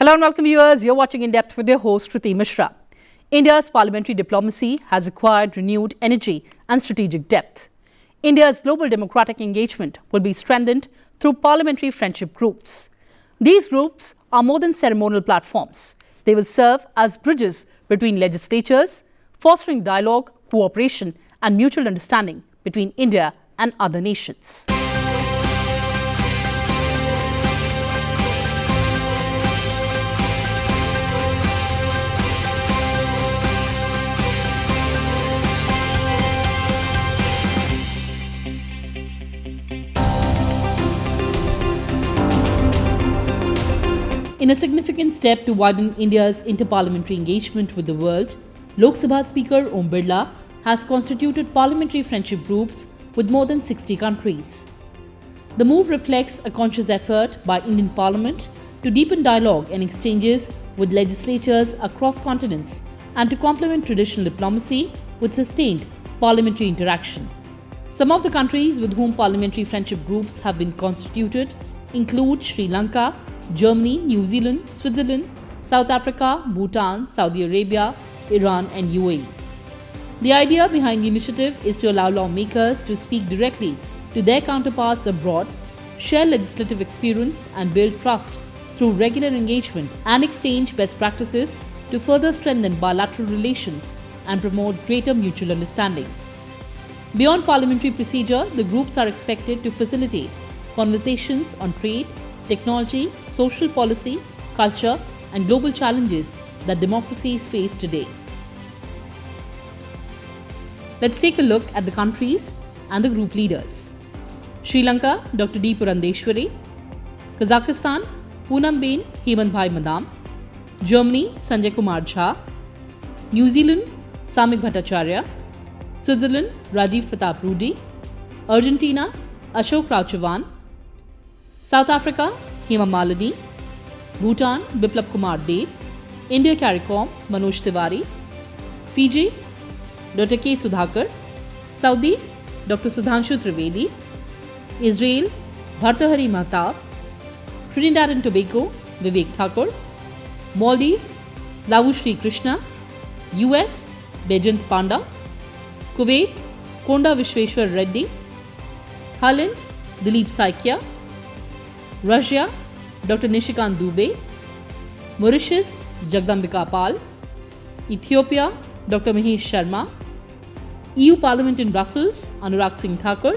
Hello and welcome viewers. You're watching In Depth with your host Shruti Mishra. India's parliamentary diplomacy has acquired renewed energy and strategic depth. India's global democratic engagement will be strengthened through parliamentary friendship groups. These groups are more than ceremonial platforms. They will serve as bridges between legislatures, fostering dialogue, cooperation and mutual understanding between India and other nations. In a significant step to widen India's interparliamentary engagement with the world, Lok Sabha Speaker Om Birla has constituted parliamentary friendship groups with more than 60 countries. The move reflects a conscious effort by Indian Parliament to deepen dialogue and exchanges with legislatures across continents and to complement traditional diplomacy with sustained parliamentary interaction. Some of the countries with whom parliamentary friendship groups have been constituted include Sri Lanka, Germany, New Zealand, Switzerland, South Africa, Bhutan, Saudi Arabia, Iran and UAE. The idea behind the initiative is to allow lawmakers to speak directly to their counterparts abroad, share legislative experience and build trust through regular engagement and exchange best practices to further strengthen bilateral relations and promote greater mutual understanding. Beyond parliamentary procedure, the groups are expected to facilitate conversations on trade, technology, social policy, culture, and global challenges that democracies face today. Let's take a look at the countries and the group leaders. Sri Lanka, Dr. D. Purandeshwari. Kazakhstan, Poonamben Hemantbhai Madam. Germany, Sanjay Kumar Jha. New Zealand, Samik Bhattacharya. Switzerland, Rajiv Pratap Rudy. Argentina, Ashok Rao Chavan. South Africa, Hema Malini. Bhutan, Biplab Kumar Deb. India CARICOM, Manoj Tiwari. Fiji, Dr. K. Sudhakar. Saudi, Dr. Sudhanshu Trivedi. Israel, Bhartahari Mahtab. Trinidad and Tobago, Vivek Thakur. Maldives, Lavu Sri Krishna. US, Bejant Panda. Kuwait, Konda Vishweshwar Reddy. Holland, Dilip Saikia. Russia, Dr. Nishikant Dubey. Mauritius, Jagdambika Pal. Ethiopia, Dr. Mahesh Sharma. EU Parliament in Brussels, Anurag Singh Thakur.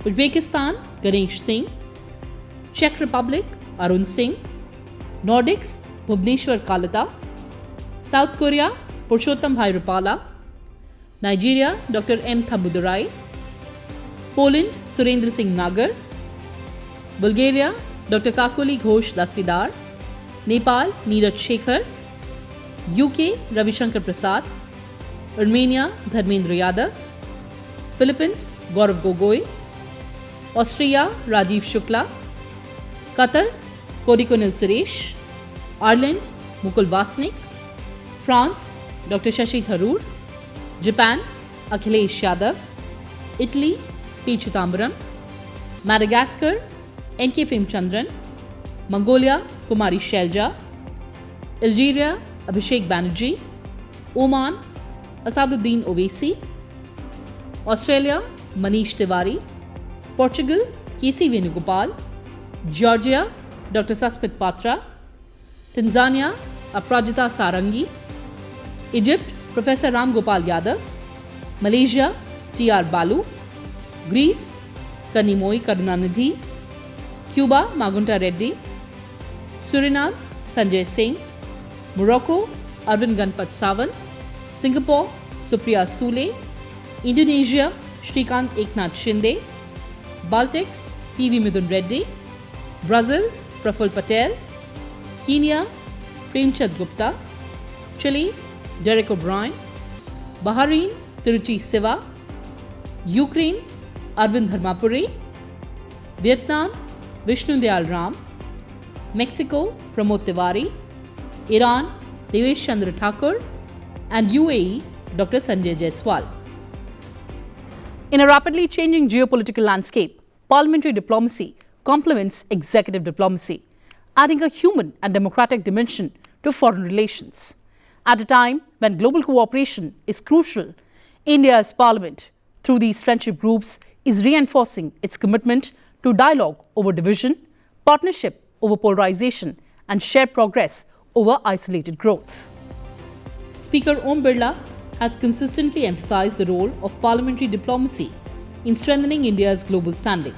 Uzbekistan, Ganesh Singh. Czech Republic, Arun Singh. Nordics, Bhubneshwar Kalata. South Korea, Purushottam Bhai Rupala. Nigeria, Dr. M. Thambudurai. Poland, Surendra Singh Nagar. Bulgaria, Dr. Kakuli Ghosh Dasidar. Nepal, Neeraj Shekhar. UK, Ravi Shankar Prasad. Armenia, Dharmendra Yadav. Philippines, Gaurav Gogoi. Austria, Rajiv Shukla. Qatar, Kodikonil Suresh. Ireland, Mukul Vasnik. France, Dr. Shashi Tharoor. Japan, Akhilesh Yadav. Italy, P. Chidambaram. Madagascar, N.K. Premchandran. Mongolia, Kumari Shelja. Algeria, Abhishek Banerjee. Oman, Asaduddin Owaisi. Australia, Manish Tiwari. Portugal, K.C. Venugopal. Georgia, Dr. Saspit Patra. Tanzania, Aprajita Sarangi. Egypt, Professor Ram Gopal Yadav. Malaysia, T.R. Balu. Greece, Kanimoy Karunanidhi. Cuba, Magunta Reddy. Suriname, Sanjay Singh. Morocco, Arvind Ganpat Sawant. Singapore, Supriya Sule. Indonesia, Shrikant Eknath Shinde. Baltics, P.V. Midun Reddy. Brazil, Praful Patel. Kenya, Premchand Gupta. Chile, Derek O'Brien. Bahrain, Tiruchi Siva. Ukraine, Arvind Dharmapuri. Vietnam, Vishnu Dayal Ram. Mexico, Pramod Tiwari. Iran, Devesh Chandra Thakur. And UAE, Dr. Sanjay Jaiswal. In a rapidly changing geopolitical landscape, parliamentary diplomacy complements executive diplomacy. adding a human and democratic dimension to foreign relations. At a time when global cooperation is crucial, India's parliament, through these friendship groups, is reinforcing its commitment to dialogue over division, partnership over polarization, and shared progress over isolated growth. Speaker Om Birla has consistently emphasized the role of parliamentary diplomacy in strengthening India's global standing.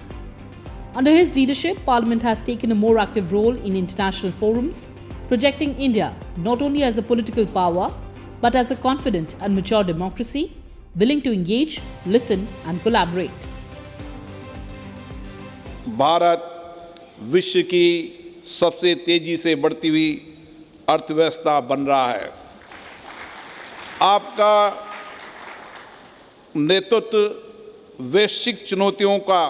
Under his leadership, Parliament has taken a more active role in international forums, projecting India not only as a political power but as a confident and mature democracy, willing to engage, listen, and collaborate. Bharat विश्व की सबसे तेजी से बढ़ती हुई अर्थव्यवस्था बन रहा है। आपका नेतृत्व वैश्विक चुनौतियों का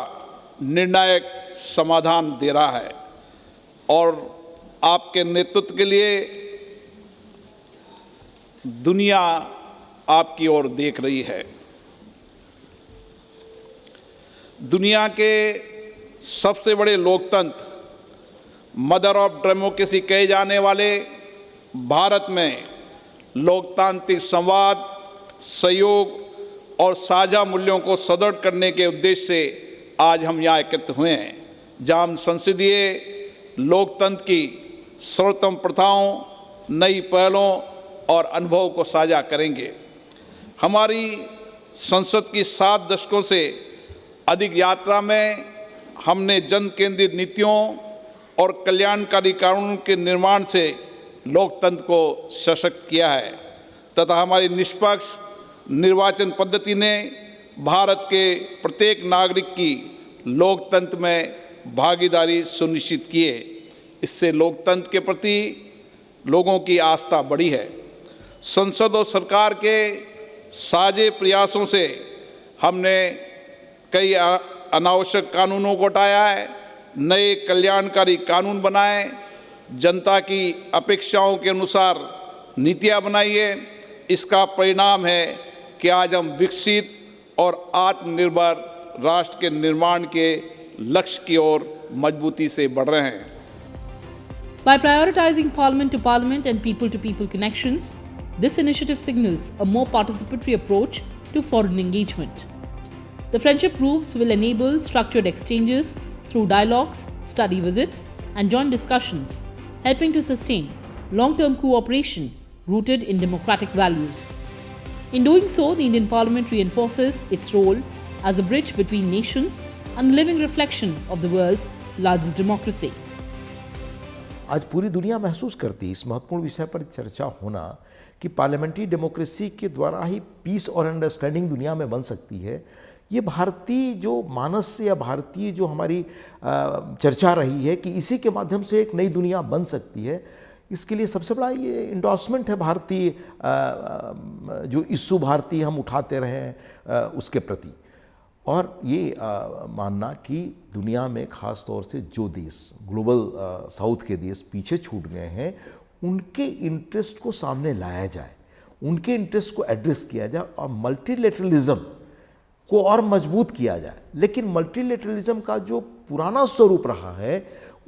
निर्णायक समाधान दे रहा है और आपके नेतृत्व के लिए दुनिया आपकी ओर देख रही है। दुनिया के सबसे बड़े लोकतंत्र, मदर ऑफ डेमोक्रेसी कहे जाने वाले भारत में लोकतांत्रिक संवाद, सहयोग और साझा मूल्यों को सुदृढ़ करने के उद्देश्य से आज हम यहाँ एकत्र हुए हैं, जहाँ हम संसदीय लोकतंत्र की सर्वोत्तम प्रथाओं, नई पहलों और अनुभव को साझा करेंगे। हमारी संसद की 7 दशकों से अधिक यात्रा में हमने जन केंद्रित नीतियों और कल्याणकारी कानूनों के निर्माण से लोकतंत्र को सशक्त किया है तथा हमारी निष्पक्ष निर्वाचन पद्धति ने भारत के प्रत्येक नागरिक की लोकतंत्र में भागीदारी सुनिश्चित की है। इससे लोकतंत्र के प्रति लोगों की आस्था बढ़ी है। संसद और सरकार के साझे प्रयासों से हमने कई अनावश्यक कानूनों को हटाया है, नए कल्याणकारी कानून बनाए, जनता की अपेक्षाओं के अनुसार नीतियां बनाई है। इसका परिणाम है कि आज हम विकसित और आत्मनिर्भर राष्ट्र के निर्माण के लक्ष्य की ओर मजबूती से बढ़ रहे हैं। By prioritizing parliament to parliament and people to people connections, this initiative signals a more participatory approach to foreign engagement. The friendship groups will enable structured exchanges through dialogues, study visits, and joint discussions, helping to sustain long-term cooperation rooted in democratic values. In doing so, the Indian Parliament reinforces its role as a bridge between nations and a living reflection of the world's largest democracy. आज पूरी दुनिया महसूस करती है इस महत्वपूर्ण विषय पर चर्चा होना कि पार्लियामेंट्री डेमोक्रेसी के द्वारा ही पीस और अंडरस्टैंडिंग दुनिया में बन सकती है। ये भारतीय जो मानस या भारतीय जो हमारी चर्चा रही है कि इसी के माध्यम से एक नई दुनिया बन सकती है, इसके लिए सबसे बड़ा ये इंडोर्समेंट है भारतीय जो इश्यू भारतीय हम उठाते रहे हैं उसके प्रति। और ये मानना कि दुनिया में ख़ास तौर से जो देश ग्लोबल साउथ के देश पीछे छूट गए हैं, उनके इंटरेस्ट को सामने लाया जाए, उनके इंटरेस्ट को एड्रेस किया जाए और मल्टीलेटरलिज्म को और मजबूत किया जाए। लेकिन मल्टीलेटरलिज्म का जो पुराना स्वरूप रहा है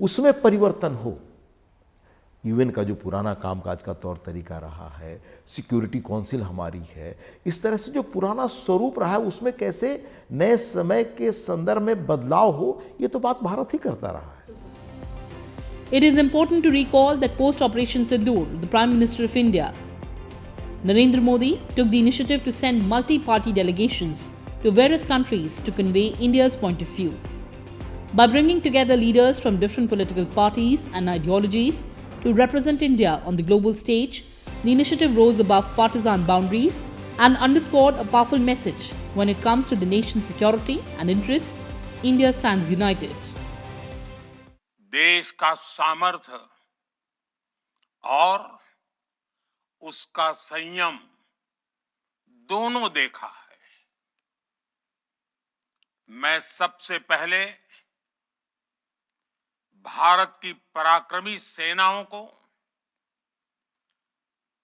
उसमें परिवर्तन हो। यूएन का जो पुराना कामकाज का तौर तरीका रहा है, सिक्योरिटी काउंसिल हमारी है, इस तरह से जो पुराना स्वरूप रहा है उसमें कैसे नए समय के संदर्भ में बदलाव हो, ये तो बात भारत ही करता रहा है। It is important to recall that post-Operation Sindoor, the Prime Minister of India, Narendra Modi, took the initiative to send multi-party delegations to various countries to convey India's point of view. By bringing together leaders from different political parties and ideologies to represent India on the global stage, the initiative rose above partisan boundaries and underscored a powerful message when it comes to the nation's security and interests. India stands united. देश का सामर्थ्य और उसका संयम दोनों देखा है। मैं सबसे पहले भारत की पराक्रमी सेनाओं को,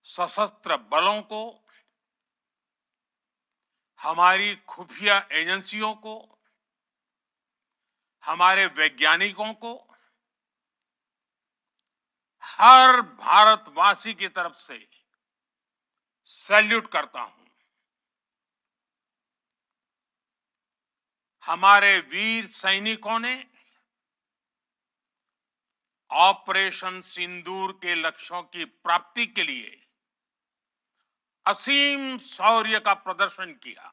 सशस्त्र बलों को, हमारी खुफिया एजेंसियों को, हमारे वैज्ञानिकों को हर भारतवासी की तरफ से सैल्यूट करता हूं। हमारे वीर सैनिकों ने ऑपरेशन सिंदूर के लक्ष्यों की प्राप्ति के लिए असीम शौर्य का प्रदर्शन किया।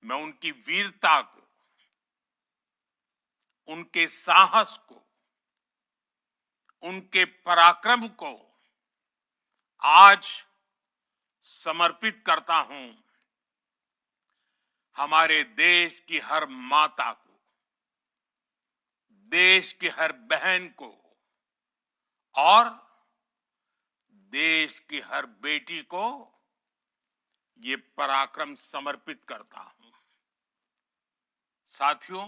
मैं उनकी वीरता को, उनके साहस को, उनके पराक्रम को आज समर्पित करता हूं। हमारे देश की हर माता को, देश की हर बहन को और देश की हर बेटी को ये पराक्रम समर्पित करता हूं। साथियों,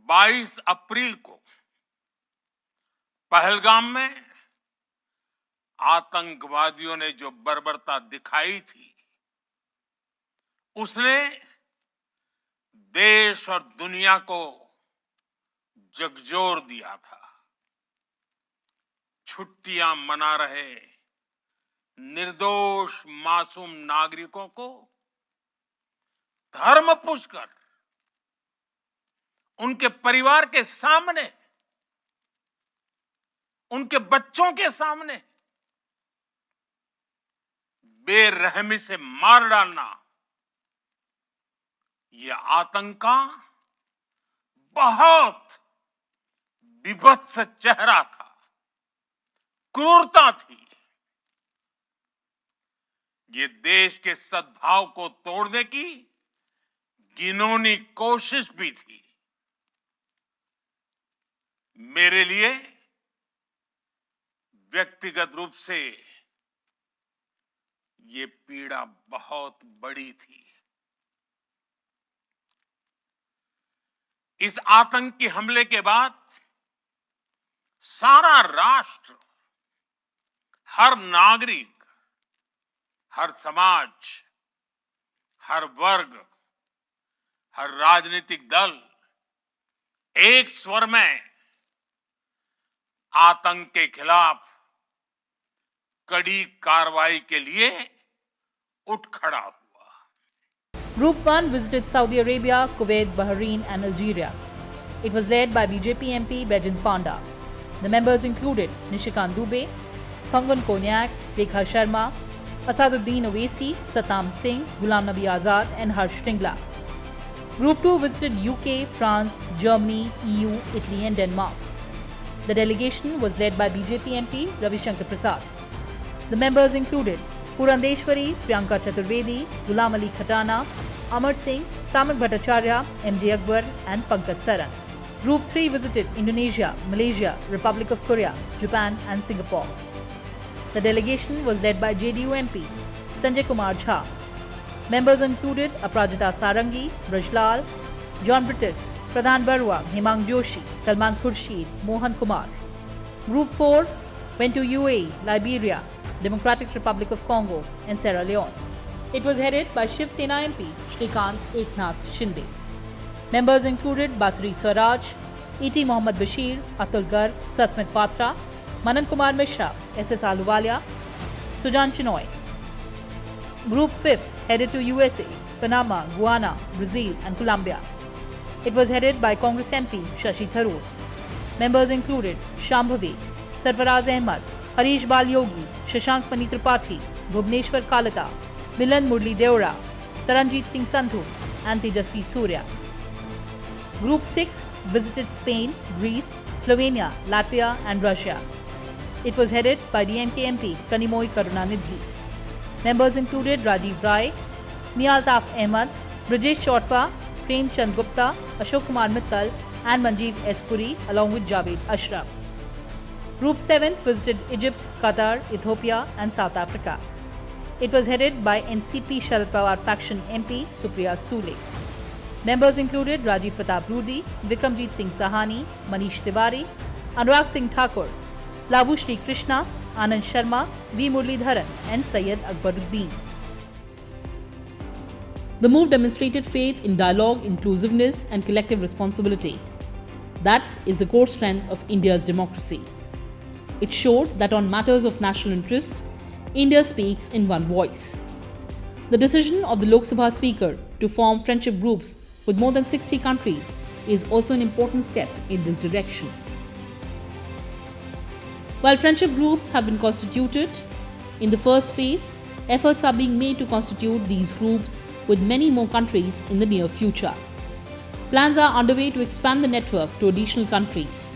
22 अप्रैल को पहलगाम में आतंकवादियों ने जो बर्बरता दिखाई थी, उसने देश और दुनिया को झकझोर दिया था। छुट्टियां मना रहे निर्दोष मासूम नागरिकों को धर्म पूछकर उनके परिवार के सामने, उनके बच्चों के सामने बेरहमी से मार डालना, यह आतंक का बहुत विभत्स चेहरा था, क्रूरता थी। ये देश के सद्भाव को तोड़ने की घिनौनी कोशिश भी थी। मेरे लिए व्यक्तिगत रूप से ये पीड़ा बहुत बड़ी थी। इस आतंकी हमले के बाद सारा राष्ट्र, हर नागरिक, हर समाज, हर वर्ग, हर राजनीतिक दल एक स्वर में आतंक के खिलाफ कड़ी कार्रवाई के लिए उठ खड़ा हुआ। Group 1 visited Saudi Arabia, Kuwait, Bahrain and Algeria. It was led by BJP MP Baijan Panda. The members included Nishikant Dubey, Pangan Konyak, Rekha Sharma, Asaduddin Owaisi, Satam Singh, Ghulam Nabi Azad and Harsh Shringla. Group 2 visited UK, France, Germany, EU, Italy and Denmark. The delegation was led by BJP MP Ravi Shankar Prasad. The members included Purandeshwari, Priyanka Chaturvedi, Ghulam Ali Khatana, Amar Singh, Samak Bhattacharya, MJ Akbar and Pankaj Saran. Group 3 visited Indonesia, Malaysia, Republic of Korea, Japan and Singapore. The delegation was led by JDU MP Sanjay Kumar Jha. Members included Aprajita Sarangi, Brajlal, John Brittis, Pradhan Barua, Hemang Joshi, Salman Khurshid, Mohan Kumar. Group 4 went to UAE, Liberia, Democratic Republic of Congo and Sierra Leone. It was headed by Shiv Sena MP Shrikant Eknath Shinde. Members included Basri Swaraj, E.T. Mohammad Bashir, Atul Garg, Sasmit Patra, Manan Kumar Mishra, S.S. Aluwalia, Sujan Chinoy. Group 5th headed to USA, Panama, Guyana, Brazil and Colombia. It was headed by Congress MP Shashi Tharoor. Members included Shambhavi, Sarfaraz Ahmad, Harish Bal Yogi, Shashank Mani Tripathi, Bhubneshwar Kalata, Milan Murli Deora, Taranjit Singh Sandhu and Tejasvi Surya. Group 6 visited Spain, Greece, Slovenia, Latvia and Russia. It was headed by DMK MP Kanimoy Karunanidhi. Members included Rajiv Rai, Nialtaf Ahmad, Brajesh Chotwa, Prem Chand Gupta, Ashok Kumar Mittal and Manjeev S. Puri along with Javed Ashraf. Group 7 visited Egypt, Qatar, Ethiopia and South Africa. It was headed by NCP Sharad Pawar faction MP Supriya Sule. Members included Rajiv Pratap Rudi, Vikramjit Singh Sahani, Manish Tiwari, Anurag Singh Thakur, Lavu Shri Krishna, Anand Sharma, V. Muralidharan and Syed Akbaruddin. The move demonstrated faith in dialogue, inclusiveness and collective responsibility. That is the core strength of India's democracy. It showed that on matters of national interest, India speaks in one voice. The decision of the Lok Sabha Speaker to form friendship groups with more than 60 countries is also an important step in this direction. While friendship groups have been constituted, in the first phase, efforts are being made to constitute these groups with many more countries in the near future. Plans are underway to expand the network to additional countries.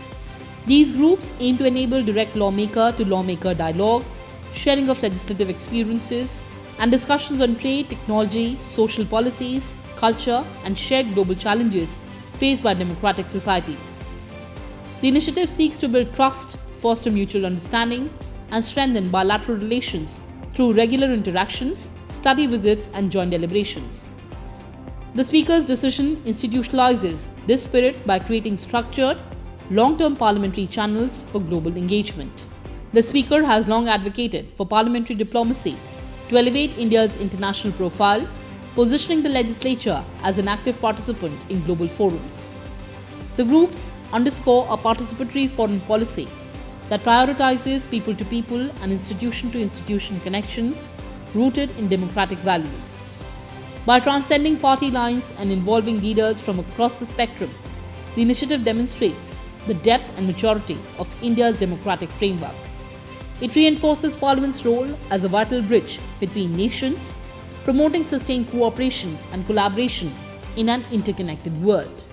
These groups aim to enable direct lawmaker-to-lawmaker dialogue, sharing of legislative experiences, and discussions on trade, technology, social policies, culture, and shared global challenges faced by democratic societies. The initiative seeks to build trust, foster mutual understanding, and strengthen bilateral relations through regular interactions, study visits, and joint deliberations. The Speaker's decision institutionalizes this spirit by creating structured, long-term parliamentary channels for global engagement. The Speaker has long advocated for parliamentary diplomacy to elevate India's international profile, positioning the legislature as an active participant in global forums. The groups underscore a participatory foreign policy that prioritizes people-to-people and institution-to-institution connections rooted in democratic values. By transcending party lines and involving leaders from across the spectrum, the initiative demonstrates the depth and maturity of India's democratic framework. It reinforces Parliament's role as a vital bridge between nations, promoting sustained cooperation and collaboration in an interconnected world.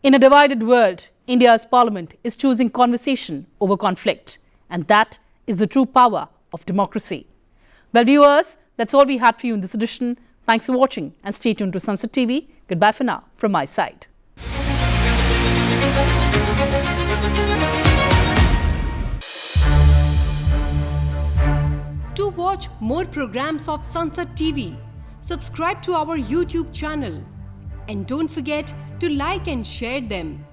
In a divided world, India's parliament is choosing conversation over conflict, and that is the true power of democracy. Well, viewers, that's all we had for you in this edition. Thanks for watching and stay tuned to Sunset TV. Goodbye for now from my side. To watch more programs of Sunset TV, subscribe to our YouTube channel and don't forget to like and share them.